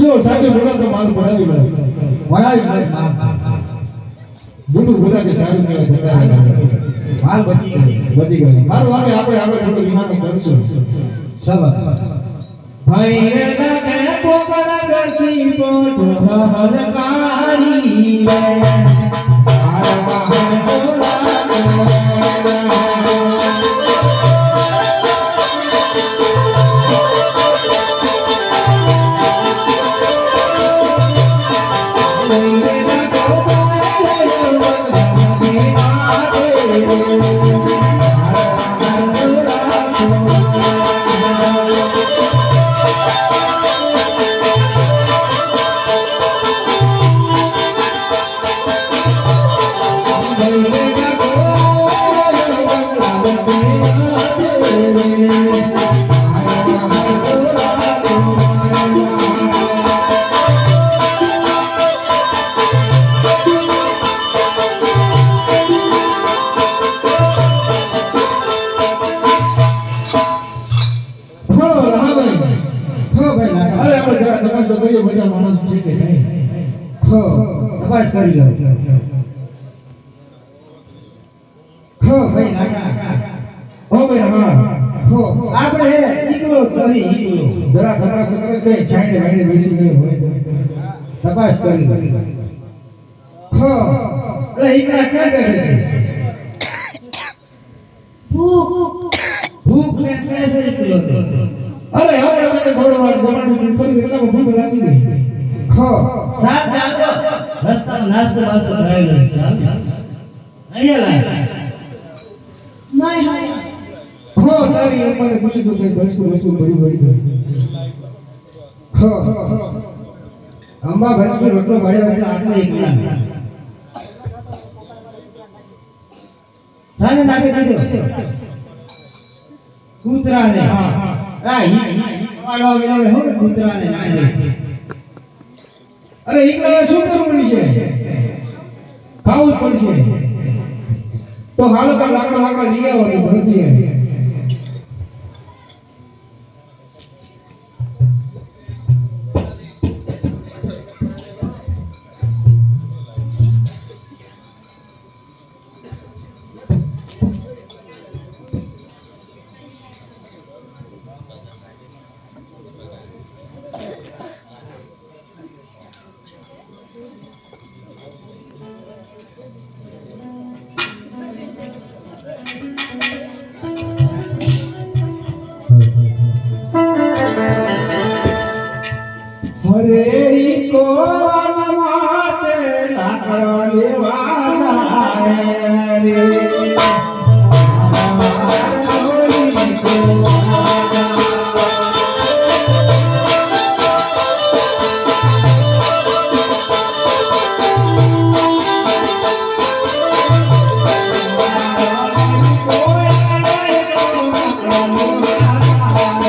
જો સાથે બોલા તો માલ ભરાવી લે ભરાવી બધું બોલા કે સારું કહેવાય માલ બચી ગયો મારું આવે આપણે થોડું વિનામ કરશું સબક ભાઈ રે લગે પોકળ ગરતી પોઢ હલકારી રે કરી લો ખો ભાઈ નાકા હો ભાઈ હા ખો આપણે હે ઈકલો કરી ઈકલો જરા ખરા ખરા કે છાંડે વાડે બેસી ગયો હોય તપાસ કરી લો ખો એટલે ઈકલા ક્યાં બેઠે છે ભૂખ ને કેસે ઈકલો અરે હવે મને થોડો વાર જવાનું કરી એટલા ભૂખ લાગી ગઈ ખો સાત જાતો રસ્તામાં નાસ્તો વાસ્તો ખાઈ લો અહીંયા લાય નહીં હાય હો તારી અમારે પૂછી તો કઈ બસકો બડી હો અંબા ભાઈ રોટલો મળ્યો એટલે આટલો એકલા થાને નાખી દીધો કૂતરાને આ વાળો વેલો હો કૂતરાને નાખી અરે એકલા શું કરવું છે ખાવું પડશે તો હાલો તો લાકડા લઈ આવવાનું ભરતી હરે કો વનમાતે લાકડા લેવા જાય